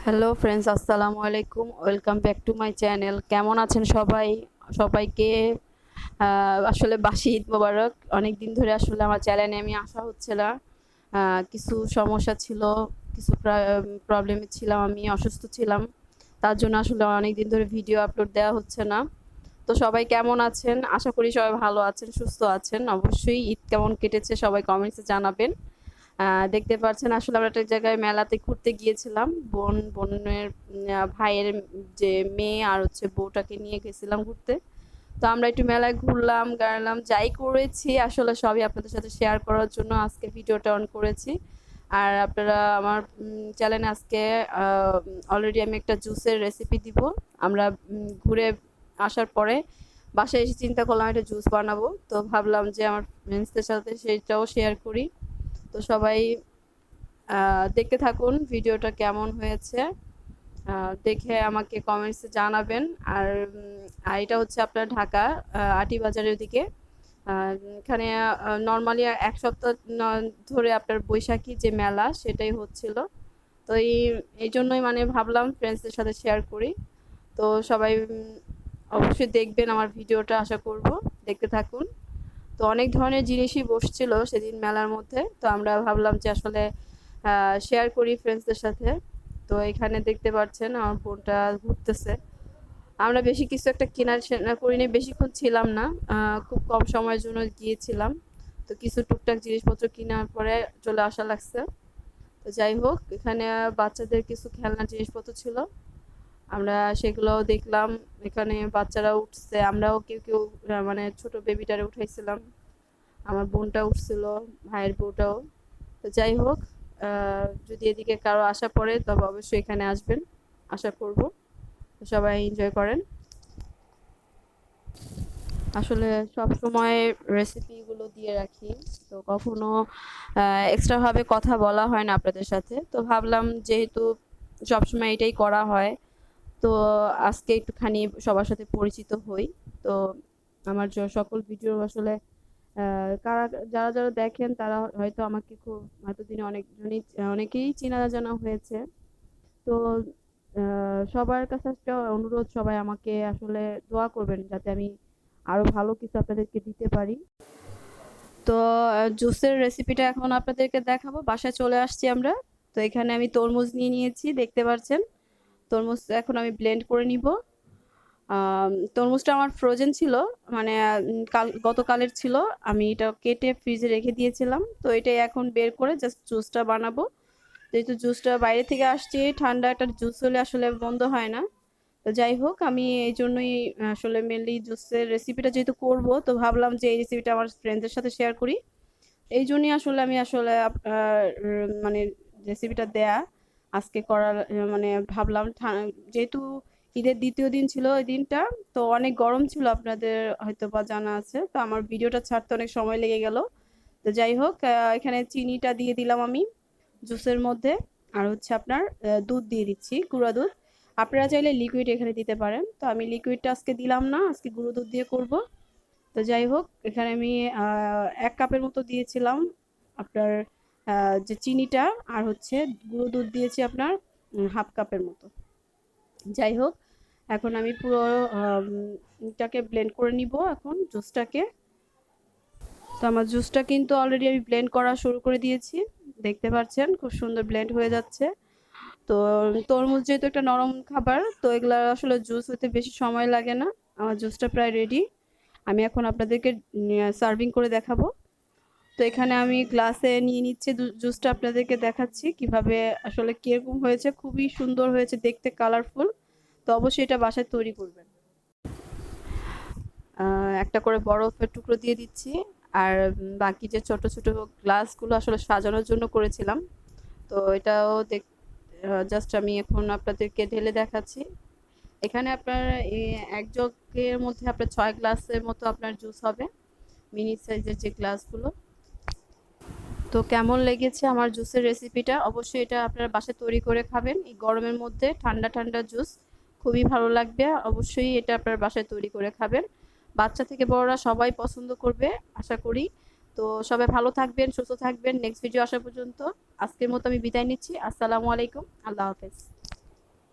Hello friends, আসসালামু আলাইকুম। Welcome back to my channel. কেমন আছেন সবাই? সবাইকে আসলে বাসি ঈদ মোবারক। অনেক দিন ধরে আসলে আমার চ্যানেলে আমি আসা হচ্ছে না। কিছু সমস্যা ছিল, কিছু প্রবলেমে ছিলাম, আমি অসুস্থ ছিলাম। তার জন্য আসলে অনেক দিন ধরে ভিডিও আপলোড দেওয়া হচ্ছে না। তো সবাই কেমন আছেন? আশা করি সবাই ভালো আছেন, সুস্থ আছেন। অবশ্যই ঈদ কেমন কেটেছে সবাই কমেন্টসে জানাবেন। দেখতে পাচ্ছেন আসলে আমরা একটা জায়গায় মেলাতে ঘুরতে গিয়েছিলাম। বোনের ভাইয়ের যে মেয়ে আর হচ্ছে বউটাকে নিয়ে গেছিলাম ঘুরতে। তো আমরা একটু মেলায় ঘুরলাম, গাড়লাম, যাই করেছি আসলে সবই আপনাদের সাথে শেয়ার করার জন্য আজকে ভিডিওটা অন করেছি। আর আপনারা আমার চ্যানেলে আজকে অলরেডি আমি একটা জুসের রেসিপি দিব। আমরা ঘুরে আসার পরে বাসায় এসে চিন্তা করলাম একটা জুস বানাবো, তো ভাবলাম যে আমার ফ্রেন্ডসদের সাথে সেটাও শেয়ার করি। তো সবাই দেখতে থাকুন ভিডিওটা কেমন হয়েছে। দেখে আমাকে কমেন্টসে জানাবেন। আর এটা হচ্ছে আপনার ঢাকা আটি বাজারের দিকে। এখানে নর্মালি এক সপ্তাহ ধরে আপনার বৈশাখী যে মেলা সেটাই হচ্ছিল। তো এই জন্যই মানে ভাবলাম ফ্রেন্ডসদের সাথে শেয়ার করি। তো সবাই অবশ্যই দেখবেন আমার ভিডিওটা, আশা করব দেখতে থাকুন। তো অনেক ধরনের জিনিসই বসছিল সেদিন মেলার মধ্যে, তো আমরা ভাবলাম যে আসলে শেয়ার করি ফ্রেন্ডসদের সাথে। তো এখানে দেখতে পাচ্ছেন আমার বোনটা ঘুরতেছে। আমরা বেশি কিছু একটা কেনা করিনি, বেশিক্ষণ ছিলাম না। খুব কম সময়ের জন্য গিয়েছিলাম। তো কিছু টুকটাক জিনিসপত্র কেনার পরে চলে আসা লাগছে। তো যাই হোক, এখানে বাচ্চাদের কিছু খেলনার জিনিসপত্র ছিল, আমরা সেগুলোও দেখলাম। এখানে বাচ্চারা উঠছে, আমরাও কেউ কেউ মানে ছোট বেবিটারে উঠাইছিলাম। আমার বোনটা উঠছিল, ভাইয়ের বউটাও। তো যাই হোক, যদি এদিকে কারো আশা পড়ে তবে অবশ্যই এখানে আসবেন, আশা করব। তো সবাই এনজয় করেন। আসলে সব সময় রেসিপিগুলো দিয়ে রাখি, তো কখনো এক্সট্রা ভাবে কথা বলা হয় না আপনাদের সাথে। তো ভাবলাম যেহেতু সবসময় এটাই করা হয়, তো আজকে একটুখানি সবার সাথে পরিচিত হই। তো আমার সকল ভিডিও আসলে কারা যারা যারা দেখেন তারা হয়তো আমাকে খুব এতদিনে অনেকেই চেনা জানা হয়েছে। তো সবার কাছে একটা অনুরোধ, সবাই আমাকে আসলে দোয়া করবেন যাতে আমি আরো ভালো কিছু আপনাদেরকে দিতে পারি। তো জুসের রেসিপিটা এখন আপনাদেরকে দেখাবো। বাসায় চলে আসছি আমরা। তো এখানে আমি তরমুজ নিয়ে নিয়েছি, দেখতে পাচ্ছেন। তরমুজ এখন আমি ব্লেন্ড করে নিব। তরমুজটা আমার ফ্রোজেন ছিল, মানে গতকালের ছিল। আমি এটা কেটে ফ্রিজে রেখে দিয়েছিলাম, তো এটাই এখন বের করে জাস্ট জুসটা বানাবো। যেহেতু জুসটা বাইরে থেকে আসছে, ঠান্ডা একটা জুস হলে আসলে বন্ধ হয় না। তো যাই হোক, আমি এই জন্যই আসলে মেনলি জুসের রেসিপিটা যেহেতু করব, তো ভাবলাম যে এই রেসিপিটা আমার ফ্রেন্ডদের সাথে শেয়ার করি। এই জন্যই আসলে আমি আসলে মানে রেসিপিটা দেয়া আজকে করার মানে ভাবলাম যেহেতু ঈদের দ্বিতীয় দিন ছিল ওই দিনটা, তো অনেক গরম ছিল, আপনাদের হয়তো বা জানা আছে। তো আমার ভিডিওটা ছাড়তে অনেক সময় লেগে গেল। তো যাই হোক, এখানে চিনিটা দিয়ে দিলাম আমি জুসের মধ্যে। আর হচ্ছে আপনার দুধ দিয়ে দিচ্ছি, গুঁড়া দুধ। আপনারা চাইলে লিকুইড এখানে দিতে পারেন, তো আমি লিকুইডটা আজকে দিলাম না, আজকে গুঁড়ো দুধ দিয়ে করব। তো যাই হোক, এখানে আমি ১ কাপের মতো দিয়েছিলাম আপনার যে চিনিটা, আর হচ্ছে গুঁড়ো দুধ দিয়েছি আপনার 1/2 কাপের মতো। যাই হোক, এখন আমি পুরো এটাকে ব্লেন্ড করে নিব এখন জুসটাকে। তো আমার জুসটা কিন্তু অলরেডি আমি ব্লেন্ড করা শুরু করে দিয়েছি, দেখতে পাচ্ছেন খুব সুন্দর ব্লেন্ড হয়ে যাচ্ছে। তো তরমুজ যেহেতু একটা নরম খাবার, তো এগুলা আসলে জুস হতে বেশি সময় লাগে না। আমার জুসটা প্রায় রেডি, আমি এখন আপনাদেরকে সার্ভিং করে দেখাবো। তো এখানে আমি গ্লাসে নিয়ে নিচ্ছি জুসটা, আপনাদেরকে দেখাচ্ছি কিভাবে আসলে কিরকম হয়েছে। খুবই সুন্দর হয়েছে দেখতে, কালারফুল। তো অবশ্যই এটা বাসায় তৈরি করবেন। একটা করে বরফের টুকরো দিয়ে দিচ্ছি। আর বাকি যে ছোট ছোট গ্লাসগুলো আসলে সাজানোর জন্য করেছিলাম, তো এটাও জাস্ট আমি এখন আপনাদেরকে ঢেলে দেখাচ্ছি। এখানে আপনার এক জগের মধ্যে আপনার 6 গ্লাসের মতো আপনার জুস হবে, মিনি সাইজের যে গ্লাসগুলো। তো কেমন লেগেছে আমার জুসের রেসিপিটা? অবশ্যই এটা আপনারা বাসায় তৈরি করে খাবেন এই গরমের মধ্যে। ঠান্ডা ঠান্ডা জুস খুবই ভালো লাগবে। অবশ্যই এটা আপনার বাসায় তৈরি করে খাবেন, বাচ্চা থেকে বড়রা সবাই পছন্দ করবে আশা করি। তো সবাই ভালো থাকবেন, সুস্থ থাকবেন। নেক্সট ভিডিও আসা পর্যন্ত আজকের মতো আমি বিদায় নিচ্ছি। আসসালামু আলাইকুম, আল্লাহ হাফেজ।